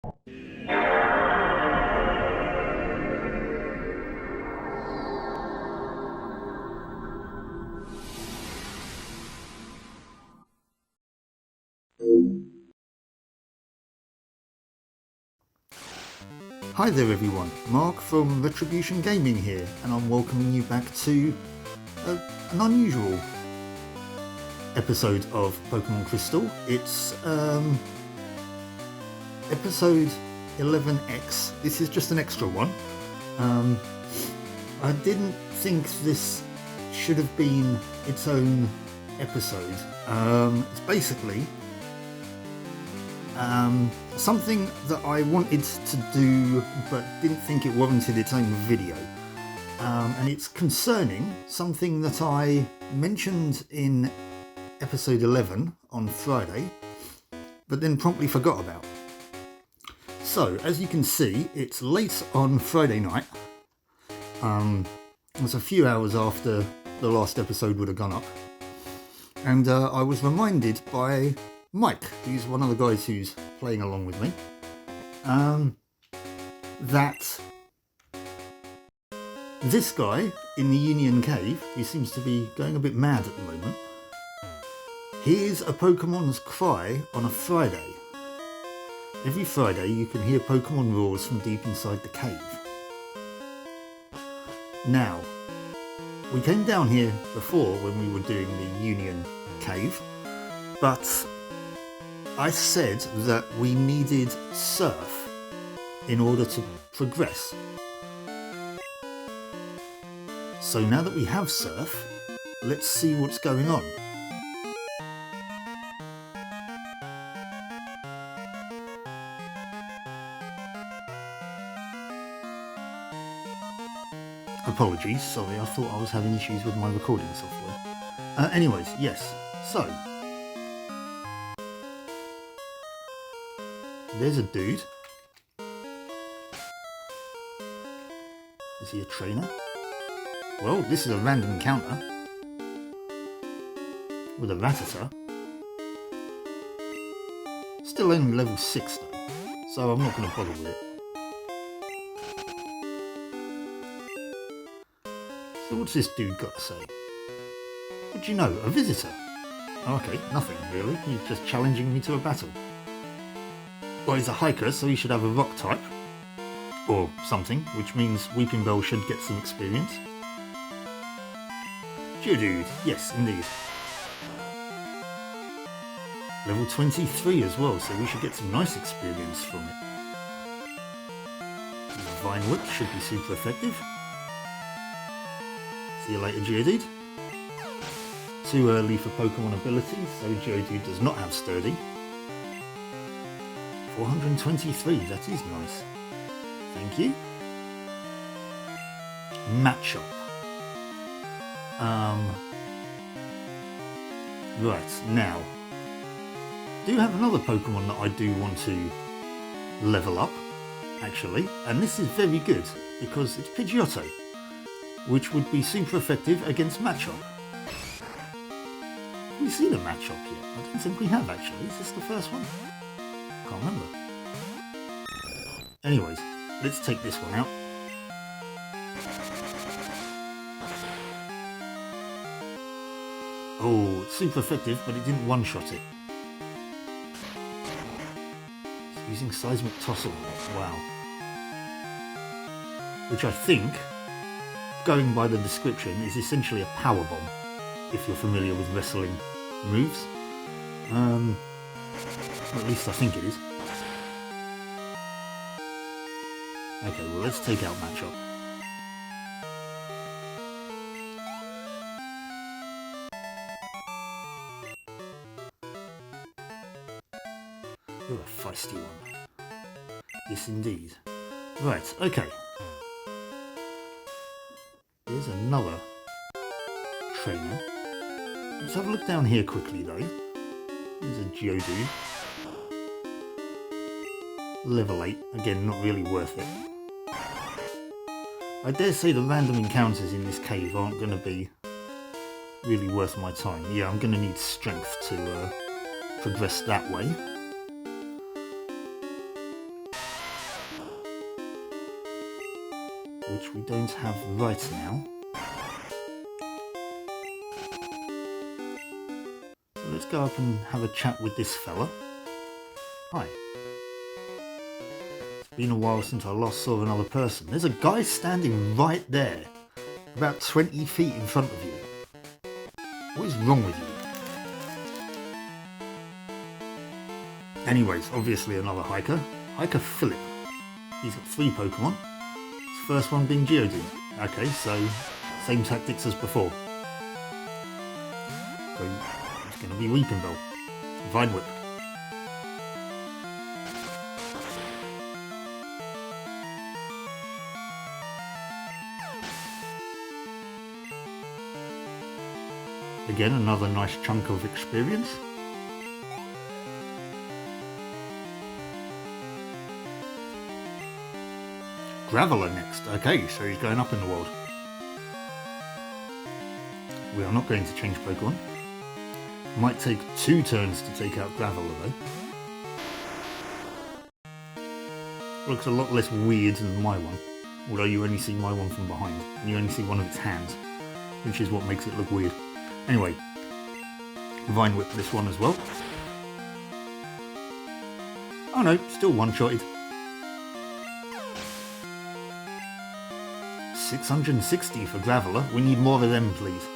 Hi there everyone, Mark from Retribution Gaming here, and I'm welcoming you back to an unusual episode of Pokemon Crystal. It's episode 11X. This is just an extra one. I didn't think this should have been its own episode. It's basically something that I wanted to do but didn't think it warranted its own video, and it's concerning something that I mentioned in episode 11 on Friday but then promptly forgot about. So as you can see, it's late on Friday night. It's a few hours after the last episode would have gone up, and I was reminded by Mike, who's one of the guys who's playing along with me, that this guy in the Union Cave, who seems to be going a bit mad at the moment, hears a Pokemon's cry on a Friday. Every Friday you can hear Pokemon roars from deep inside the cave. Now, we came down here before when we were doing the Union Cave, but I said that we needed Surf in order to progress. So now that we have Surf, let's see what's going on. Apologies, sorry, I thought I was having issues with my recording software. Anyways, yes, so there's a dude. Is he a trainer? Well, this is a random encounter with a Rattata. Still only level 6 though, so I'm not going to bother with it. So what's this dude got to say? What do you know? A visitor? Oh, okay, nothing really. He's just challenging me to a battle. Well, he's a hiker, so he should have a rock type. Or something, which means Weeping Bell should get some experience. Geodude, yes, indeed. Level 23 as well, so we should get some nice experience from it. Vine Whip should be super effective. See you later, Geodude. Too early for Pokemon abilities, so Geodude does not have Sturdy. 423, that is nice. Thank you. Matchup. Right, now. Do have another Pokemon that I do want to level up, actually. And this is very good, because it's Pidgeotto, which would be super effective against Machop. Have we seen a Machop yet? I don't think we have, actually. Is this the first one? Can't remember. Anyways, let's take this one out. Oh, it's super effective, but it didn't one-shot it. It's using Seismic Toss on it. Wow. Which I think, going by the description, is essentially a power bomb, if you're familiar with wrestling moves. At least I think it is. Okay, well, let's take out Machop. You're a feisty one. Yes, indeed. Right, okay. Here's another trainer. Let's have a look down here quickly, though. Here's a Geodude. Level 8. Again, not really worth it. I dare say the random encounters in this cave aren't going to be really worth my time. Yeah, I'm going to need strength to progress that way. which we don't have right now. So let's go up and have a chat with this fella. Hi. It's been a while since I last saw another person. There's a guy standing right there, about 20 feet in front of you. What is wrong with you? Anyways, obviously another hiker. Hiker Philip. He's got 3 Pokemon. His first one being Geodude. Okay, so same tactics as before. So it's going to be Weeping Bell. Vine Whip. Again, another nice chunk of experience. Graveler next. Okay, so he's going up in the world. We are not going to change Pokemon. Might take 2 turns to take out Graveler though. Looks a lot less weird than my one. Although you only see my one from behind. And you only see one of its hands. Which is what makes it look weird. Anyway. Vine Whip this one as well. Oh no, still one-shotted. 660 for Graveler. We need more of them, please.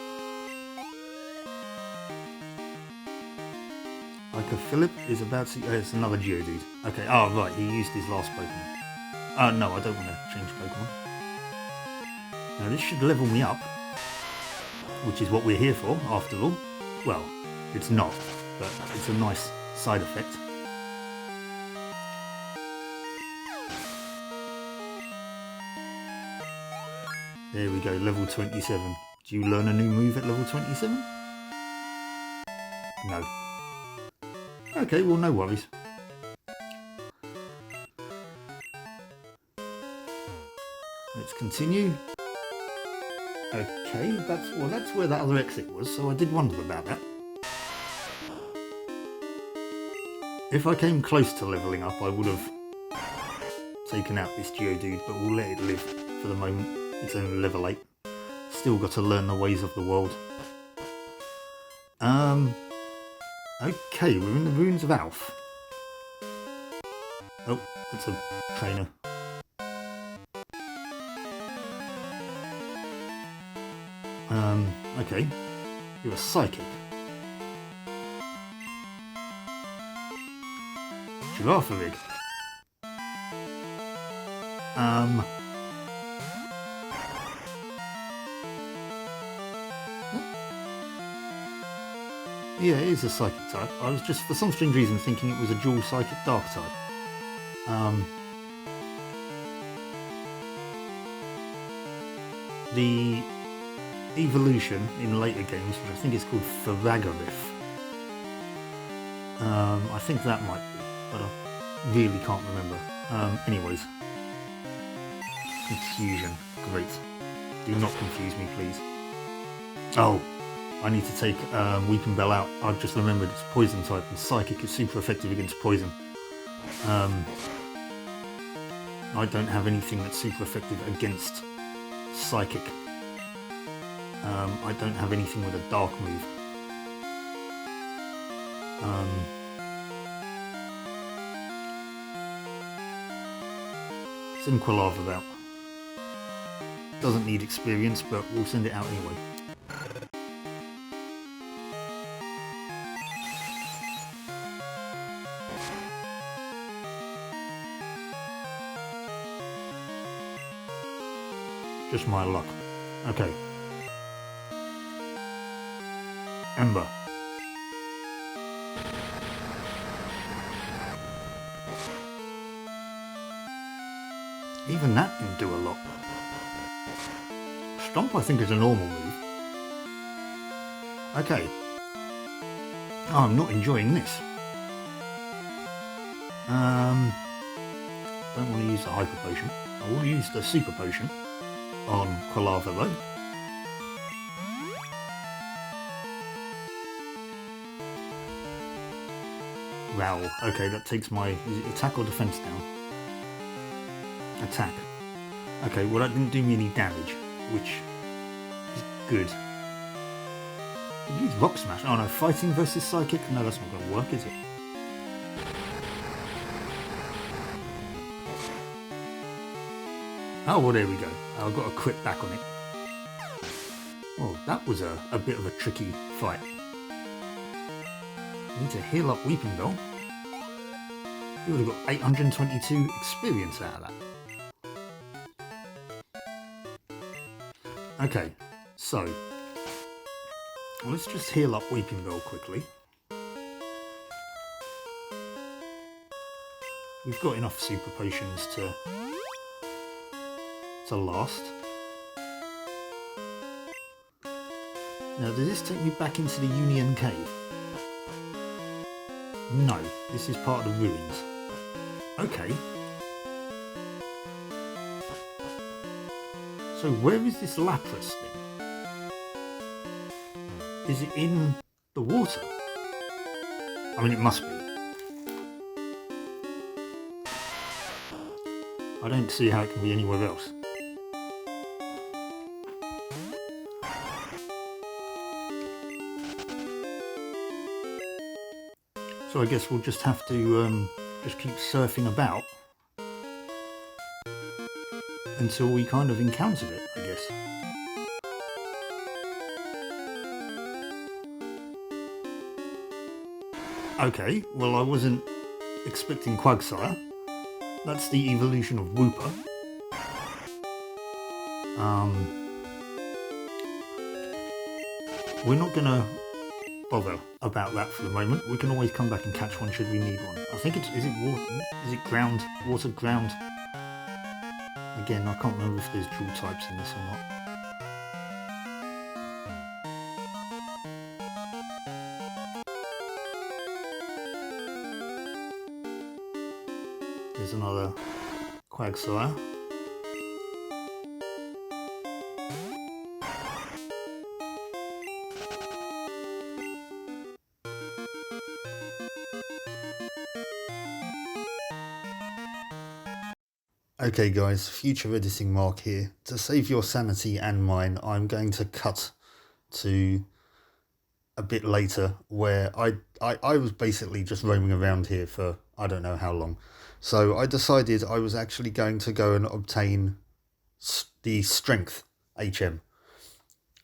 Like a Philip is about to... it's another Geodude. Okay, oh right, he used his last Pokemon. No, I don't want to change Pokemon. Now this should level me up, which is what we're here for, after all. Well, it's not, but it's a nice side effect. There we go, level 27. Do you learn a new move at level 27? No. Okay, well, no worries. Let's continue. Okay, that's where that other exit was, so I did wonder about that. If I came close to leveling up, I would have taken out this Geodude, but we'll let it live for the moment. It's only level 8. Still got to learn the ways of the world. Okay, we're in the Ruins of Alph. Oh, that's a trainer. Okay. You're a psychic. Girafarig. Yeah, it is a psychic type. I was just, for some strange reason, thinking it was a dual psychic dark type. The evolution in later games, which I think is called Farragarif. I think that might be, but I really can't remember. Anyways. Confusion. Great. Do not confuse me, please. Oh, I need to take Weeping Bell out. I've just remembered it's poison type, and Psychic is super effective against poison. I don't have anything that's super effective against Psychic. I don't have anything with a dark move. Send Quilava out. Doesn't need experience, but we'll send it out anyway. Just my luck. Okay. Ember. Even that didn't do a lot. Stomp, I think, is a normal move. Okay. Oh, I'm not enjoying this. Don't want to use the Hyper Potion. I will use the Super Potion on Quilava though. Growl. Okay, that takes my... is it attack or defense down? Attack. Okay, well that didn't do me any damage, which is good. Use Rock Smash. Oh no, fighting versus psychic? No, that's not going to work, is it? Oh, well there we go. I've got a crit back on it. Oh, that was a bit of a tricky fight. Need to heal up Weeping Bell. You would have got 822 experience out of that. Okay, so let's just heal up Weeping Bell quickly. We've got enough super potions to last. Now, does this take me back into the Union Cave? No, this is part of the ruins. Okay. So where is this Lapras then? Is it in the water? I mean, it must be. I don't see how it can be anywhere else. So I guess we'll just have to just keep surfing about until we kind of encountered it, I guess. Okay, well I wasn't expecting Quagsire. That's the evolution of Wooper. We're not gonna bother about that for the moment. We can always come back and catch one should we need one. I think is it water? Is it ground? Water, ground? Again, I can't remember if there's dual types in this or not. There's another Quagsire. Okay guys, future editing Mark here. To save your sanity and mine, I'm going to cut to a bit later where I was basically just roaming around here for I don't know how long. So I decided I was actually going to go and obtain the Strength HM,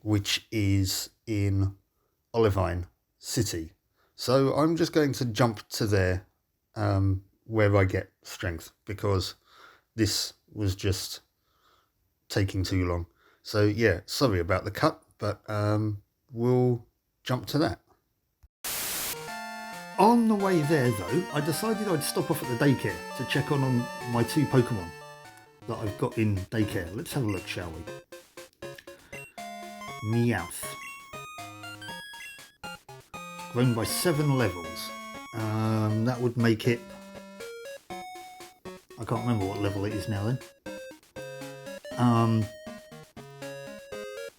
which is in Olivine City. So I'm just going to jump to there where I get Strength, because this was just taking too long. So yeah, sorry about the cut, but we'll jump to that. On the way there though, I decided I'd stop off at the daycare to check on my two Pokemon that I've got in daycare. Let's have a look, shall we? Meowth. Grown by 7 levels. That would make it... I can't remember what level it is now then.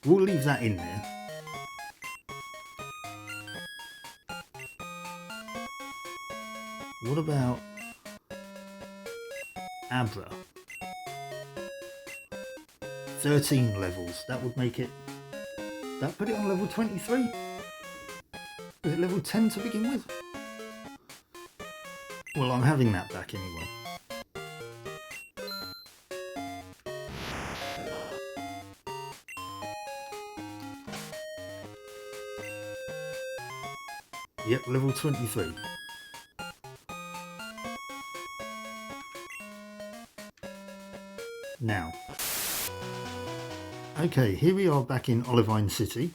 We'll leave that in there. What about Abra? 13 levels. That would make it... That put it on level 23? Was it level 10 to begin with? Well, I'm having that back anyway. Yep, level 23. Now, okay, here we are back in Olivine City.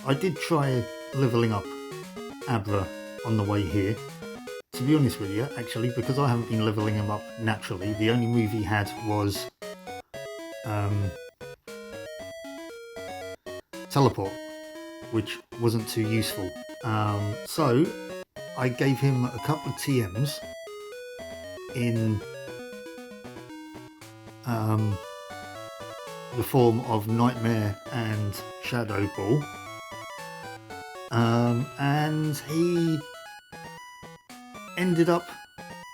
I did try levelling up Abra on the way here. To be honest with you, actually, because I haven't been levelling him up naturally, the only move he had was Teleport, which wasn't too useful. So I gave him a couple of TMs in the form of Nightmare and Shadow Ball, and he ended up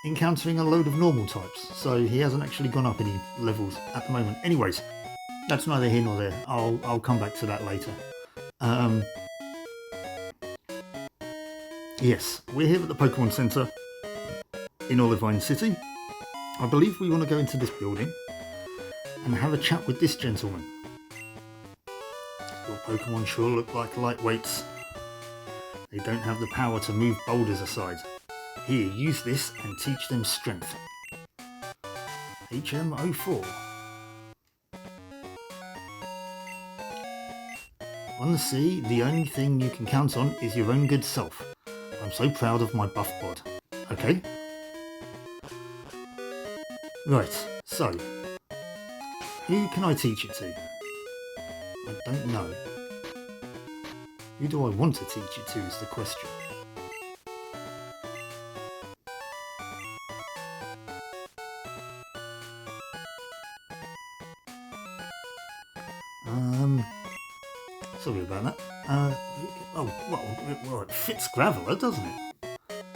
encountering a load of normal types, so he hasn't actually gone up any levels at the moment. Anyways, that's neither here nor there. I'll come back to that later. Yes, we're here at the Pokemon Center in Olivine City. I believe we want to go into this building and have a chat with this gentleman. Your Pokemon sure look like lightweights. They don't have the power to move boulders aside. Here, use this and teach them strength. HM04. On the sea, the only thing you can count on is your own good self. I'm so proud of my buff bod. Okay? Right, so, who can I teach it to? I don't know. Who do I want to teach it to is the question. Sorry about that. Well, it fits Graveler, doesn't it?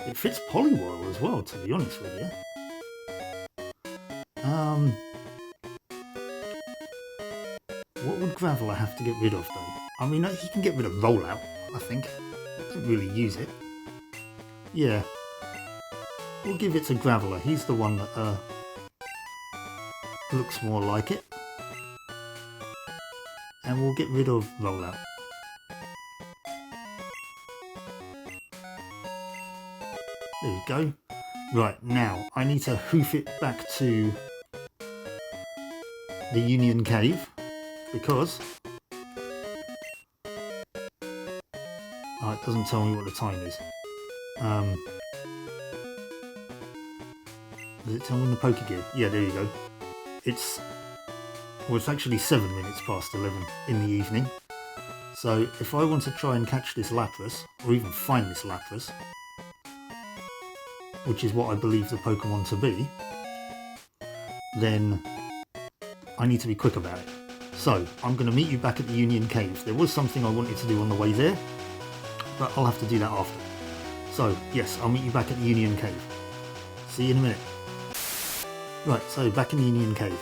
It fits Poliwhirl as well, to be honest with you. What would Graveler have to get rid of, though? I mean, he can get rid of Rollout, I think. Doesn't really use it. Yeah. We'll give it to Graveler. He's the one that looks more like it. And we'll get rid of Rollout. There we go. Right, now I need to hoof it back to the Union Cave because it doesn't tell me what the time is. Does it tell me in the Pokegear? Yeah, there you go. It's actually 7 minutes past 11 in the evening. So if I want to try and catch this Lapras, or even find this Lapras, which is what I believe the Pokemon to be, then I need to be quick about it. So I'm going to meet you back at the Union Cave. There was something I wanted to do on the way there, but I'll have to do that after. So yes, I'll meet you back at the Union Cave. See you in a minute. Right, so back in the Union Cave.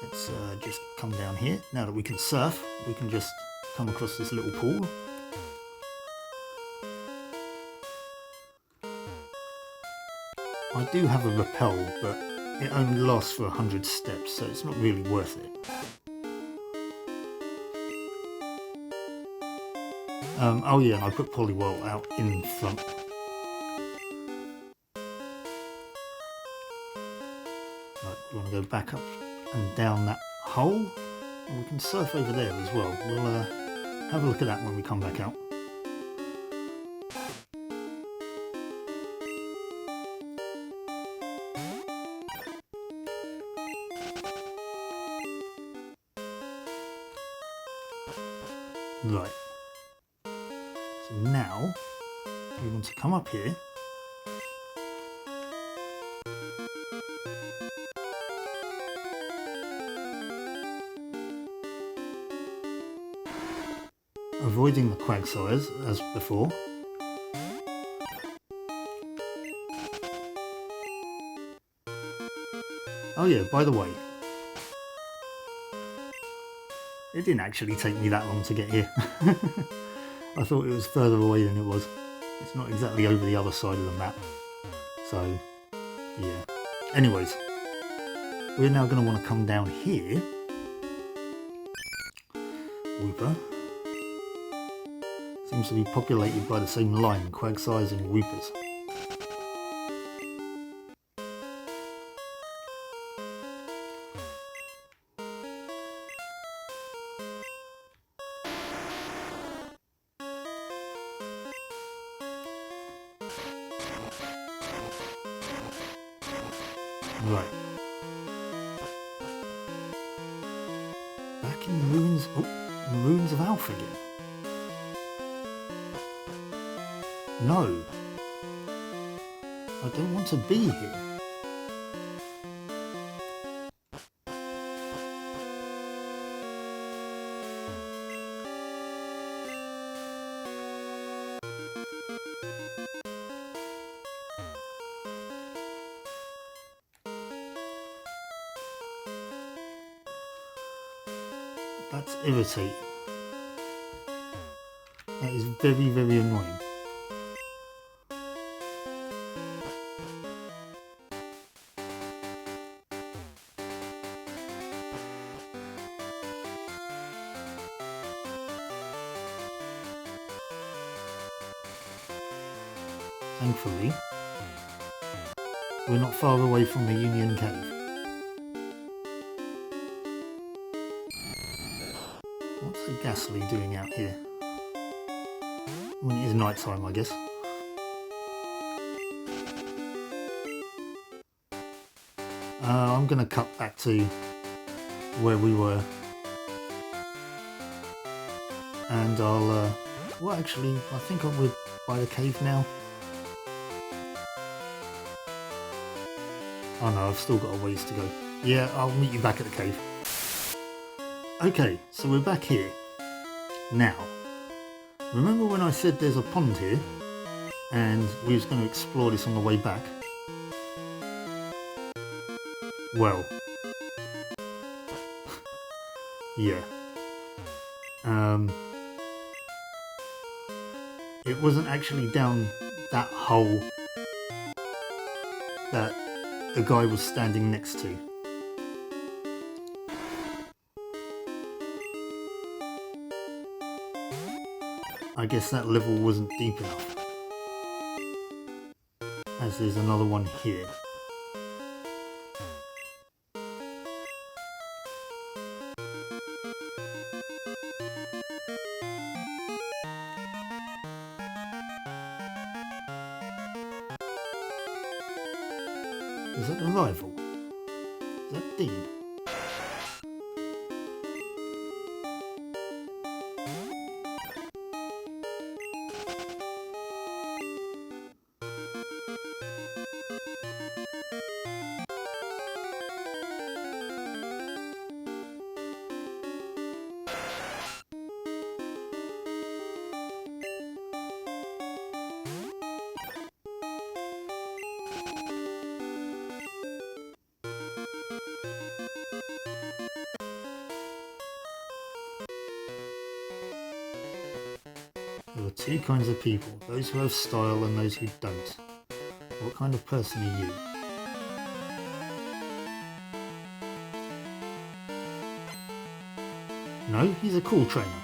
Let's just come down here. Now that we can surf, we can just come across this little pool. I do have a repel, but it only lasts for 100 steps, so it's not really worth it. Oh yeah, and I put Poliwhirl out in front. Right, we want to go back up and down that hole. And we can surf over there as well. We'll have a look at that when we come back out. Right, so now we want to come up here avoiding the Quagsires as before. Oh yeah, by the way, it didn't actually take me that long to get here. I thought it was further away than it was. It's not exactly over the other side of the map. So, yeah. Anyways, we're now going to want to come down here. Wooper. Seems to be populated by the same line, Quagsires and Woopers. Right. Back in the ruins. Oh, the ruins of Alphagen. No. I don't want to be here. That's irritating. That is very, very annoying. Thankfully, we're not far away from the Union Cave. What's the Ghastly doing out here? When it is night time, I guess. I'm going to cut back to where we were. And I'll... well, actually, I think we're by the cave now. Oh no, I've still got a ways to go. Yeah, I'll meet you back at the cave. Okay, so we're back here. Now, remember when I said there's a pond here? And we was going to explore this on the way back? Well. Yeah. It wasn't actually down that hole that the guy was standing next to. I guess that level wasn't deep enough. As there's another one here. Is that the rival? Is that Dean? There are two kinds of people, those who have style and those who don't. What kind of person are you? No, he's a cool trainer.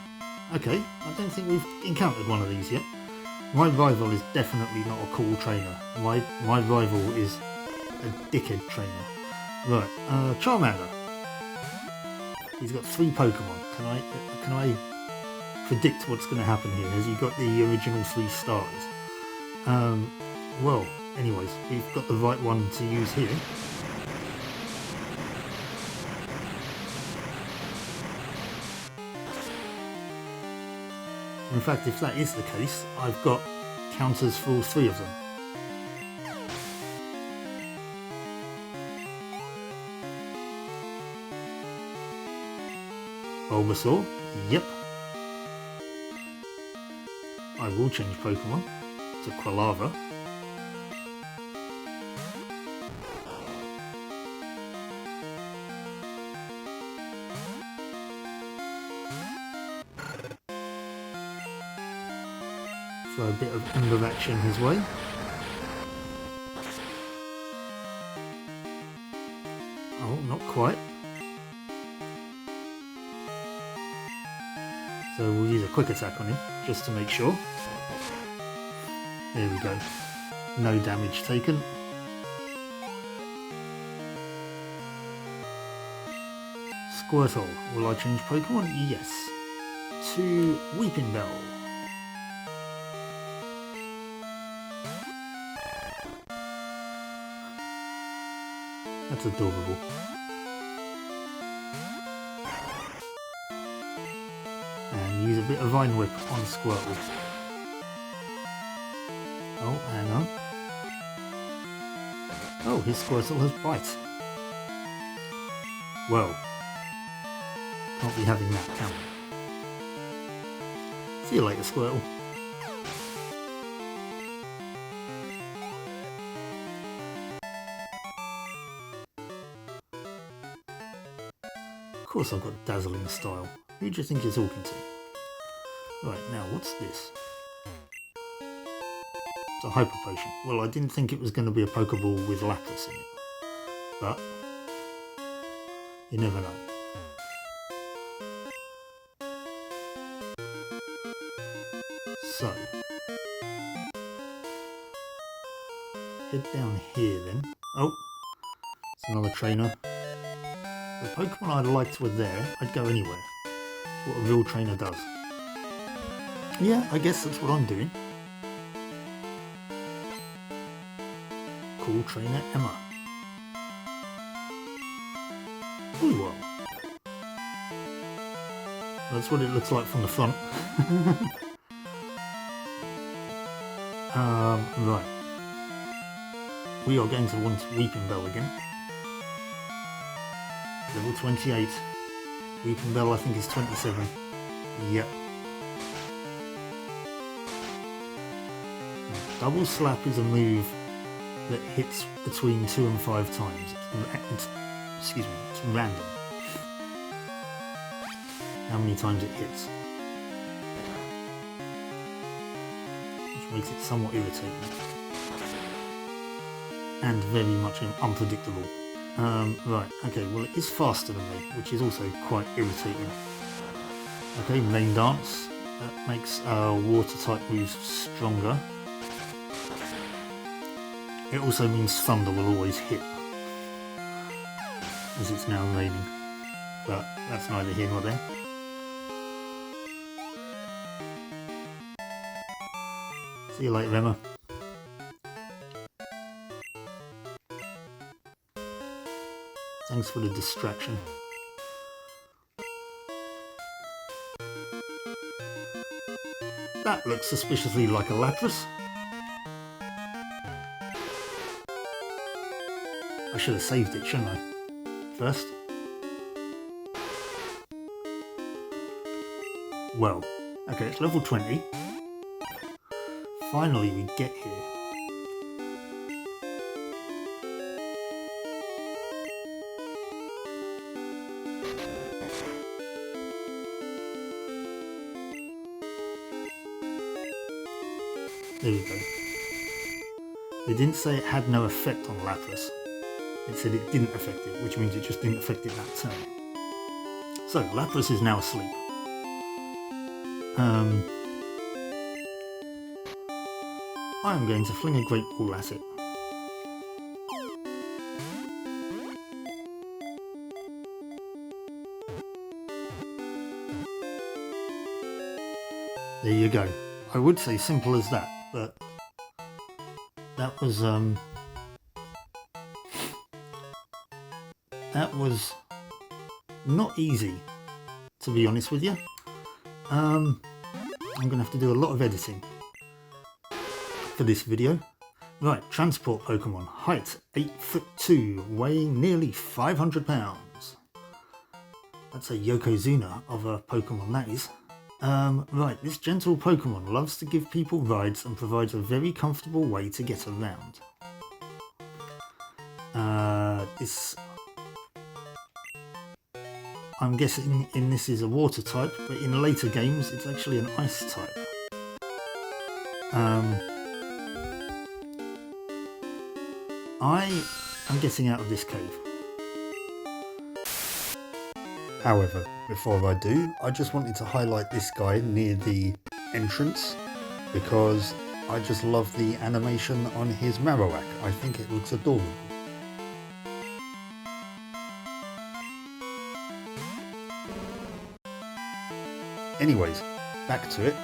Okay, I don't think we've encountered one of these yet. My rival is definitely not a cool trainer. My rival is a dickhead trainer. Right, Charmander. He's got 3 Pokemon. Can I predict what's going to happen here? Has he got the original 3 stars? Well, anyways, we've got the right one to use here. In fact, if that is the case, I've got counters for all 3 of them. Bulbasaur? Yep. I will change Pokemon to Quilava. Throw a bit of Ember action his way. Oh, not quite. So we'll use a quick attack on him, just to make sure. There we go. No damage taken. Squirtle. Will I change Pokemon? Yes. To Weeping Bell. That's adorable. And use a bit of Vine Whip on Squirtle. Oh, hang on. Oh, his Squirtle has Bite. Well, can't be having that, can we? See you later, Squirtle. Of course I've got Dazzling Style. Who do you think you're talking to? Right, now what's this? It's a Hyper Potion. Well, I didn't think it was going to be a Pokeball with Lapras in it. But you never know. So, head down here then. Oh, it's another trainer. The Pokemon I liked were there. I'd go anywhere. That's what a real trainer does. Yeah, I guess that's what I'm doing. Cool trainer Emma. Ooh, that's what it looks like from the front. Right. We are going to want Weeping Bell again. Level 28. Weeping Bell I think is 27. Yep. Double Slap is a move that hits between 2 and 5 times. Excuse me, it's random. How many times it hits. Which makes it somewhat irritating. And very much unpredictable. Right, okay, well it is faster than me, which is also quite irritating. Okay, Main Dance. That makes water type moves stronger. It also means Thunder will always hit. As it's now raining. But that's neither here nor there. See you later, Emma. Thanks for the distraction. That looks suspiciously like a Lapras. I should have saved it, shouldn't I? First. Well, okay, it's level 20. Finally we get here. There we go. They didn't say it had no effect on Lapras. It said it didn't affect it, which means it just didn't affect it that turn. So, Lapras is now asleep. I am going to fling a Great Ball at it. There you go. I would say simple as that, but that was not easy, to be honest with you. I'm going to have to do a lot of editing for this video. Right, transport Pokemon. Height 8'2", weighing nearly 500 pounds. That's a Yokozuna of a Pokemon, that is. Right, this gentle Pokemon loves to give people rides and provides a very comfortable way to get around. I'm guessing in this is a water type, but in later games it's actually an ice type. I am getting out of this cave. However, before I do, I just wanted to highlight this guy near the entrance because I just love the animation on his Marowak. I think it looks adorable. Anyways, back to it.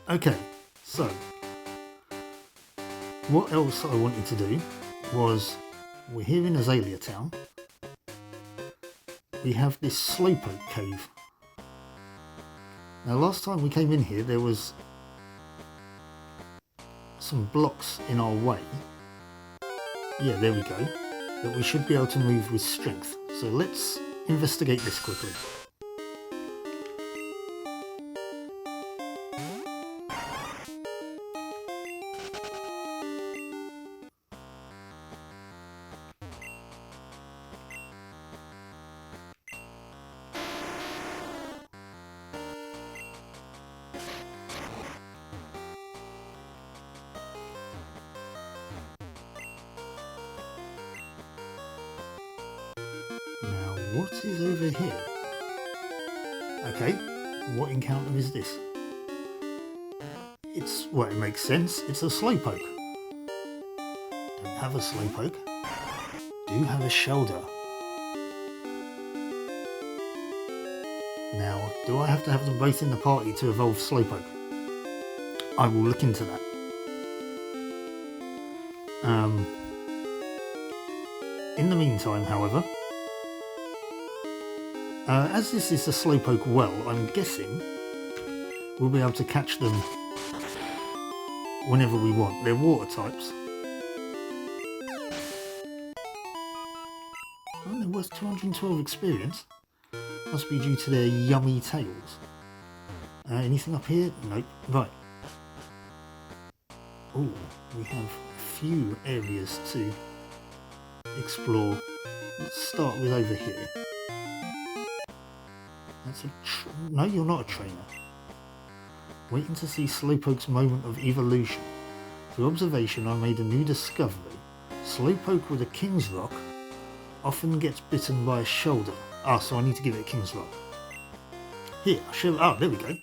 Okay, so what else I wanted to do was, we're here in Azalea Town. We have this Slowpoke cave. Now last time we came in here there was some blocks in our way. Yeah, there we go. That we should be able to move with strength. So let's investigate this quickly. what is over here? Okay, what encounter is this? Well, it makes sense. It's a Slowpoke. Don't have a Slowpoke. Do have a Shoulder. Now, do I have to have them both in the party to evolve Slowpoke? I will look into that. In the meantime, however, as this is a Slowpoke well, I'm guessing we'll be able to catch them whenever we want. They're water types. Oh, they're worth 212 experience. Must be due to their yummy tails. Anything up here? Nope. Right. Oh, we have a few areas to explore. Let's start with over here. That's no, you're not a trainer. Waiting to see Slowpoke's moment of evolution. Through observation, I made a new discovery. Slowpoke with a King's Rock often gets bitten by a shoulder. Ah, so I need to give it a King's Rock. Here, I'll show. Oh, there we go.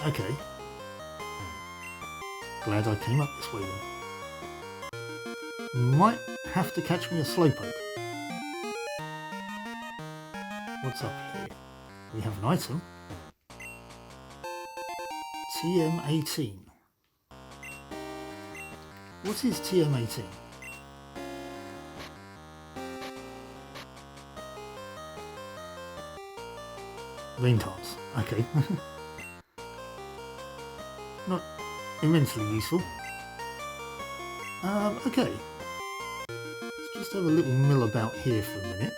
Okay. Glad I came up this way then. Might have to catch me a Slowpoke. What's up here? We have an item. TM18. What is TM18? Rain dance. Okay. Not immensely useful. Okay. Let's just have a little mill about here for a minute.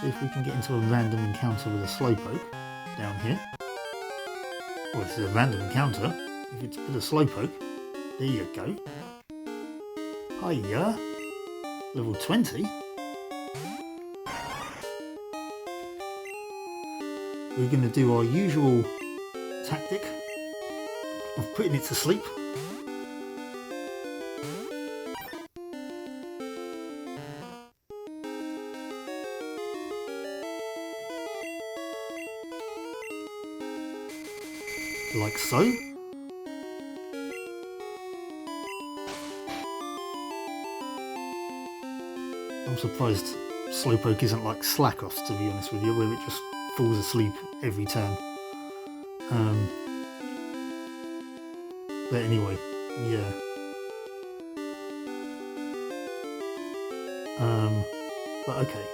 See if we can get into a random encounter with a Slowpoke down here. Well, this is a random encounter. If it's with a Slowpoke, there you go. Hiya! Level 20. We're going to do our usual tactic of putting it to sleep. Like so. I'm surprised Slowpoke isn't like Slackoth, to be honest with you, where it just falls asleep every turn. But anyway, yeah. But okay.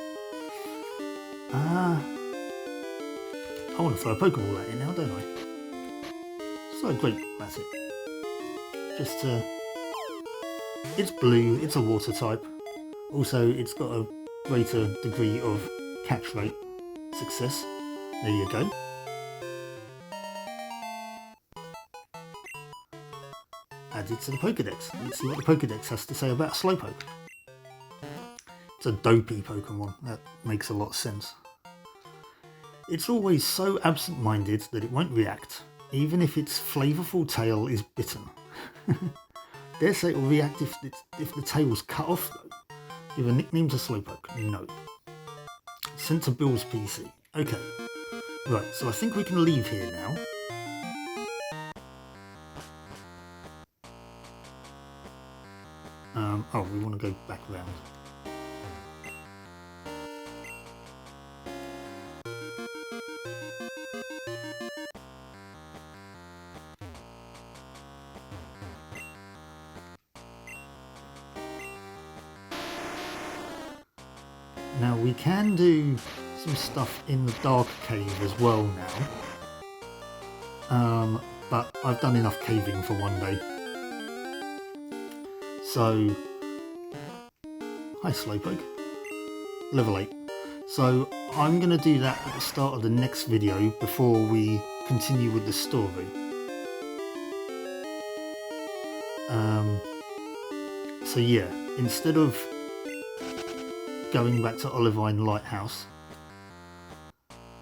I want to throw a Pokeball at it now, don't I? So great, that's it. Just it's blue, it's a water type. Also, it's got a greater degree of catch rate success. There you go. Added to the Pokedex. Let's see what the Pokedex has to say about Slowpoke. It's a dopey Pokemon. That makes a lot of sense. It's always so absent-minded that it won't react, even if its flavourful tail is bitten. Dare say it will react if the tail's cut off, though. Give a nickname to Slowpoke? No. Sent to Bill's PC. Okay. Right, so I think we can leave here now. Oh, we want to go back round. Now we can do some stuff in the Dark Cave as well now, but I've done enough caving for one day. So, hi Slowpoke, level 8. So I'm going to do that at the start of the next video before we continue with the story. So yeah, instead of going back to Olivine Lighthouse,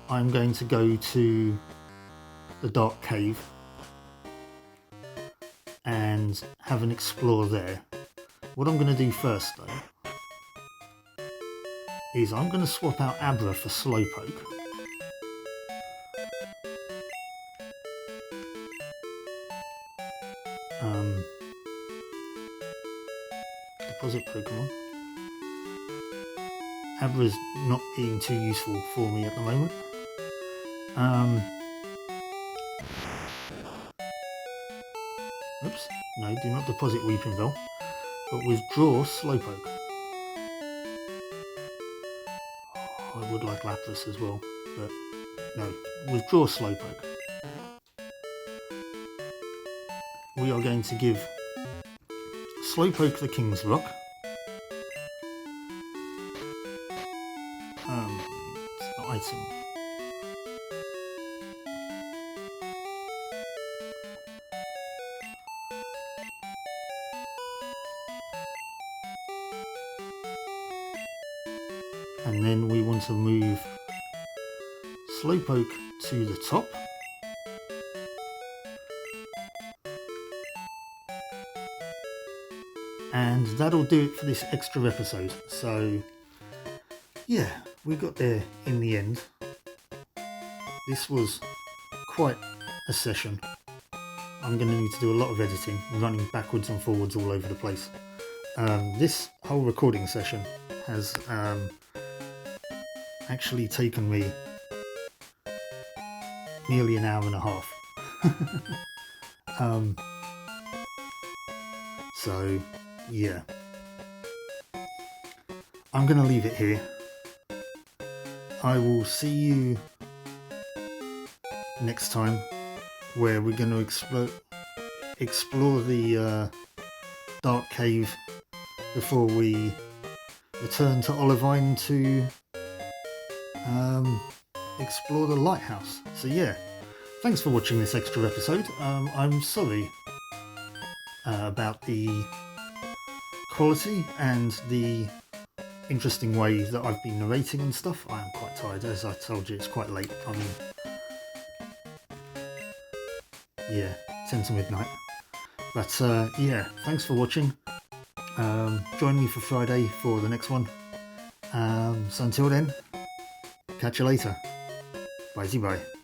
I'm going to go to the Dark Cave and have an explore there. What I'm going to do first though is I'm going to swap out Abra for Slowpoke. Deposit Pokemon. Abra's not being too useful for me at the moment. Oops, no, do not deposit Weepinbell, but withdraw Slowpoke. Oh, I would like Lapras as well, but no, withdraw Slowpoke. We are going to give Slowpoke the King's Rock. It's an item. And then we want to move Slowpoke to the top. And that'll do it for this extra episode. So yeah, we got there in the end. This was quite a session. I'm going to need to do a lot of editing, running backwards and forwards all over the place. This whole recording session has actually taken me nearly an hour and a half. So yeah, I'm going to leave it here. I will see you next time, where we're going to explore the Dark Cave before we return to Olivine to explore the lighthouse. So yeah, thanks for watching this extra episode. I'm sorry about the quality and the interesting way that I've been narrating and stuff. I am quite tired, as I told you, it's quite late. I mean, yeah, 10 to midnight. But yeah, thanks for watching. Join me for Friday for the next one. So until then, catch you later. Bye-bye.